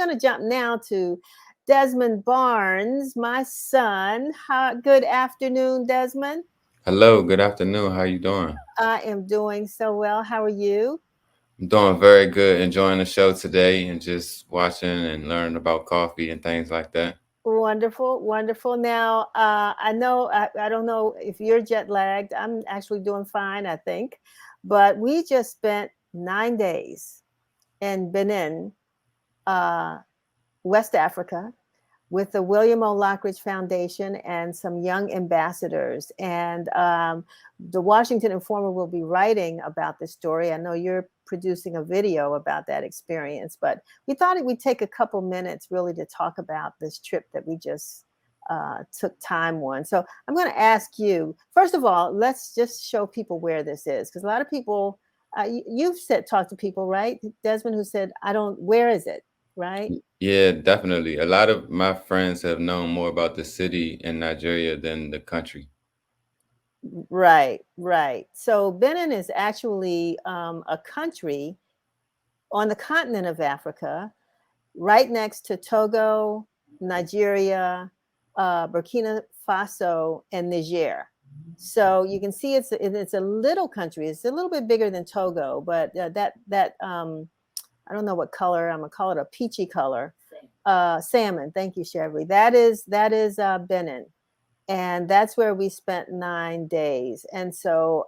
going to jump now to Desmond Barnes, my son. Good afternoon, Desmond. Hello, good afternoon. How you doing? I am doing so well. How are you? I'm doing very good, enjoying the show today and just watching and learning about coffee and things like that. Wonderful, wonderful. Now, I know, I don't know if you're jet lagged. I'm actually doing fine, I think. But we just spent 9 days in Benin, uh, West Africa, with the William O. Lockridge Foundation and some young ambassadors. And the Washington Informer will be writing about this story. I know you're producing a video about that experience, but we thought we'd take a couple minutes really to talk about this trip that we just took time on. So I'm going to ask you, first of all, let's just show people where this is, because a lot of people, you've talked to people, right, Desmond, who said, where is it, right? Yeah, definitely. A lot of my friends have known more about the city in Nigeria than the country. Right, right. So Benin is actually a country on the continent of Africa, right next to Togo, Nigeria, Burkina Faso, and Niger. So you can see it's a little country. It's a little bit bigger than Togo, but that I don't know what color. I'm gonna call it a peachy color. Salmon. Thank you, Shevry. That is Benin, and that's where we spent 9 days. And so,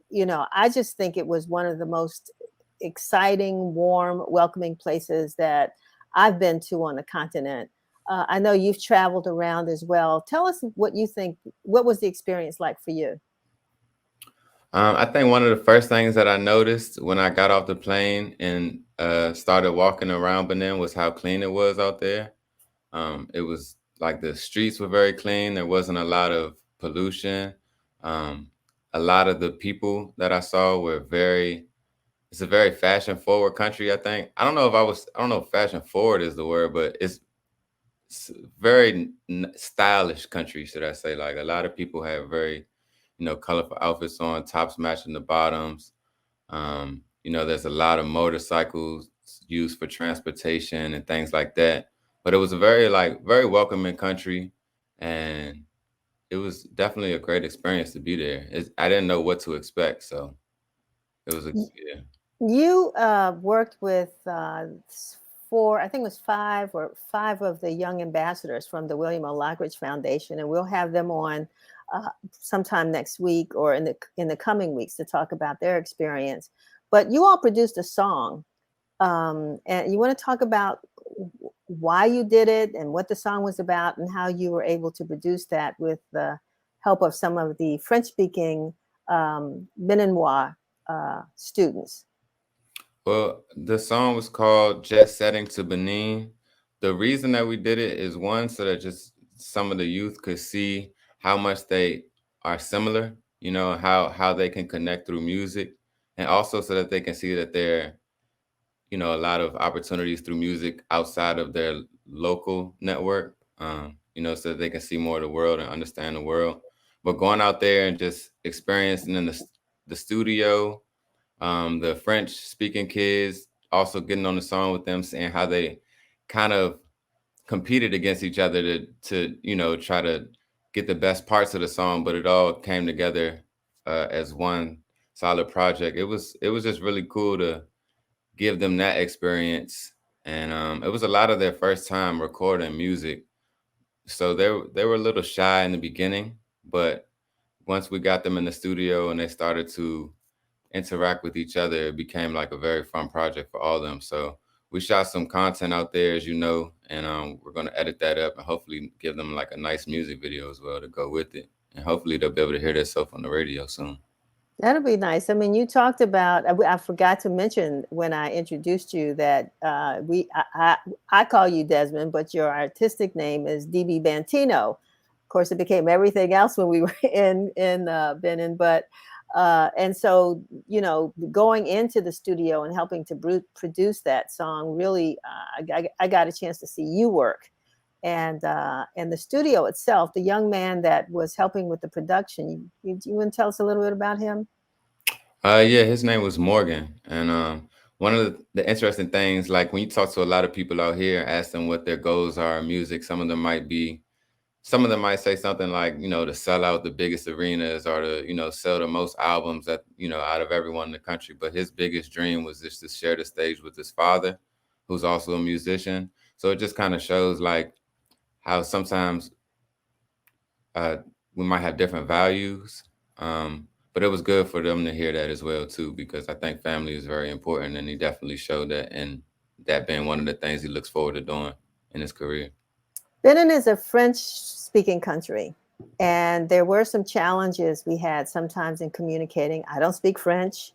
I just think it was one of the most exciting, warm, welcoming places that I've been to on the continent. I know you've traveled around as well. Tell us what you think. What was the experience like for you? I think one of the first things that I noticed when I got off the plane and started walking around Benin was how clean it was out there. It was like the streets were very clean. There wasn't a lot of pollution. Um, a lot of the people that I saw were it's a very fashion forward country, I think. I don't know if fashion forward is the word, but it's very stylish country, should I say. Like a lot of people have very, colorful outfits on, tops matching the bottoms. There's a lot of motorcycles used for transportation and things like that. But it was a very welcoming country, and it was definitely a great experience to be there. I didn't know what to expect, so it was a yeah. You worked with four, I think it was five of the young ambassadors from the William O. Lockridge Foundation, and we'll have them on sometime next week or in the coming weeks to talk about their experience. But you all produced a song, and you want to talk about why you did it and what the song was about and how you were able to produce that with the help of some of the French-speaking Beninois students. Well, the song was called Jet Setting to Benin. The reason that we did it is one, so that just some of the youth could see how much they are similar, how they can connect through music, and also so that they can see that a lot of opportunities through music outside of their local network, so that they can see more of the world and understand the world. But going out there and just experiencing in the studio, the French speaking kids, also getting on the song with them, seeing how they kind of competed against each other to try to get the best parts of the song, but it all came together as one solid project. It was just really cool to give them that experience, and it was a lot of their first time recording music, so they were a little shy in the beginning, but once we got them in the studio and they started to interact with each other, it became like a very fun project for all of them. So we shot some content out there, as you know, and we're going to edit that up and hopefully give them like a nice music video as well to go with it. And hopefully they'll be able to hear themselves on the radio soon. That'll be nice. I mean, you talked about. I forgot to mention when I introduced you that I call you Desmond, but your artistic name is DB Bantino. Of course, it became everything else when we were in Benin. But and so going into the studio and helping to produce that song, really, I got a chance to see you work. And the studio itself, the young man that was helping with the production, you want to tell us a little bit about him? Yeah, his name was Morgan, and one of the interesting things, like when you talk to a lot of people out here, ask them what their goals are in music, some of them might say something like, to sell out the biggest arenas or to, sell the most albums that, out of everyone in the country. But his biggest dream was just to share the stage with his father, who's also a musician. So it just kind of shows like how sometimes uh, we might have different values. But it was good for them to hear that as well too, because I think family is very important, and he definitely showed that, and that being one of the things he looks forward to doing in his career. Benin is a French speaking country, and there were some challenges we had sometimes in communicating. I don't speak French.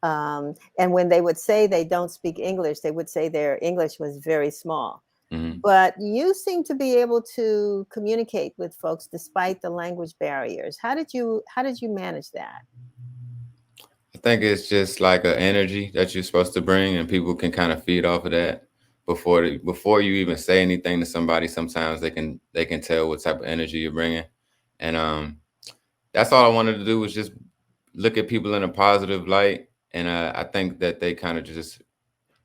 And when they would say they don't speak English, they would say their English was very small. Hmm. But you seem to be able to communicate with folks despite the language barriers. How did you manage that? I think it's just like an energy that you're supposed to bring, and people can kind of feed off of that before you even say anything to somebody. Sometimes they can tell what type of energy you're bringing, and that's all I wanted to do was just look at people in a positive light, and I think that they kind of just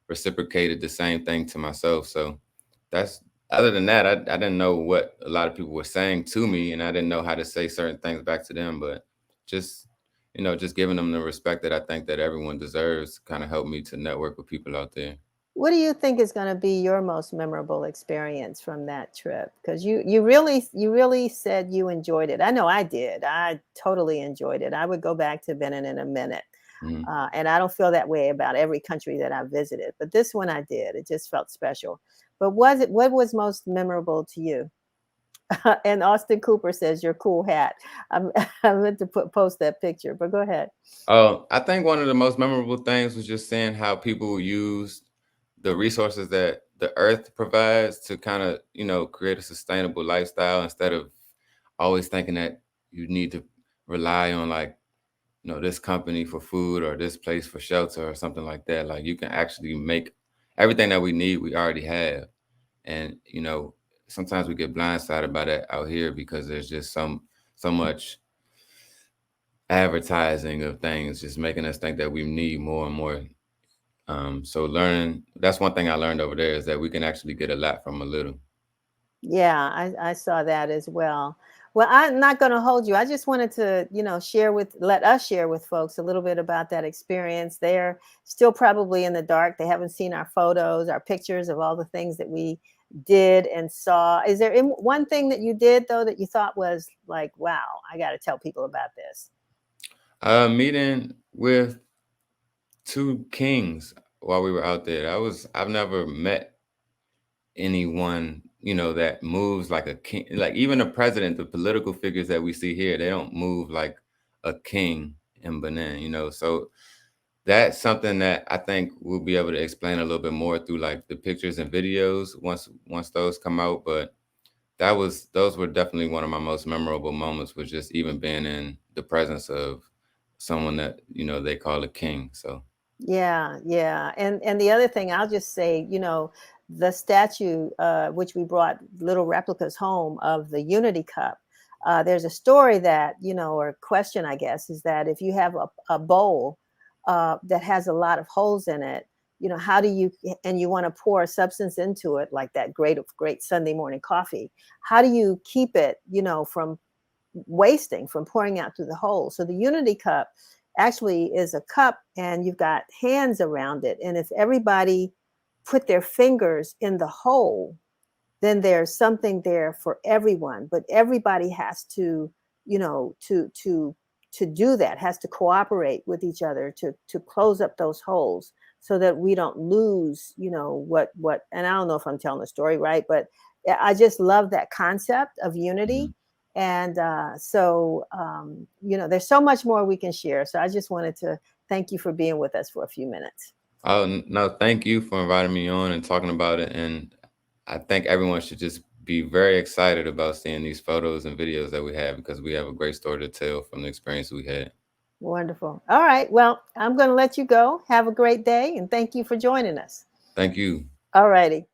reciprocated the same thing to myself. So that's other than that, I didn't know what a lot of people were saying to me, and I didn't know how to say certain things back to them. But just just giving them the respect that I think that everyone deserves kind of helped me to network with people out there. What do you think is going to be your most memorable experience from that trip? Because you really said you enjoyed it. I know I did. I totally enjoyed it. I would go back to Benin in a minute. Mhm. And I don't feel that way about every country that I visited, but this one I did. It just felt special. But what was most memorable to you? And Austin Cooper says your cool hat. I'm, I meant to post that picture, but go ahead. I think one of the most memorable things was just seeing how people use the resources that the earth provides to kind of, create a sustainable lifestyle instead of always thinking that you need to rely on like, this company for food or this place for shelter or something like that. Like you can actually make everything that we need, we already have. And, sometimes we get blindsided by that out here because there's just so much advertising of things just making us think that we need more and more. So learning that's one thing I learned over there is that we can actually get a lot from a little. Yeah, I saw that as well. Well, I'm not going to hold you. I just wanted to, let us share with folks a little bit about that experience. They're still probably in the dark. They haven't seen our photos, our pictures of all the things that we did and saw. Is there one thing that you did though that you thought was like, wow, I got to tell people about this? Meeting with two kings while we were out there. I've never met anyone, that moves like a king. Like even the president, the political figures that we see here, they don't move like a king in Benin, So that's something that I think we'll be able to explain a little bit more through like the pictures and videos once those come out. But those were definitely one of my most memorable moments, was just even being in the presence of someone that, they call a king. So Yeah, yeah. And the other thing I'll just say, the statue, which we brought little replicas home of the Unity Cup. There's a story that, or question, I guess, is that if you have a bowl that has a lot of holes in it, how do you, and you want to pour a substance into it, like that great Sunday morning coffee, how do you keep it, from wasting, from pouring out through the hole? So the Unity Cup actually is a cup and you've got hands around it. And if everybody put their fingers in the hole, then there's something there for everyone. But everybody has to, to do that, has to cooperate with each other to close up those holes so that we don't lose, what, and I don't know if I'm telling the story right, but I just love that concept of unity. mhm. And there's so much more we can share. So I just wanted to thank you for being with us for a few minutes. Oh no, thank you for inviting me on and talking about it. And I think everyone should just be very excited about seeing these photos and videos that we have because we have a great story to tell from the experience we had. Wonderful. All right. Well, I'm going to let you go. Have a great day. And thank you for joining us. Thank you. All righty.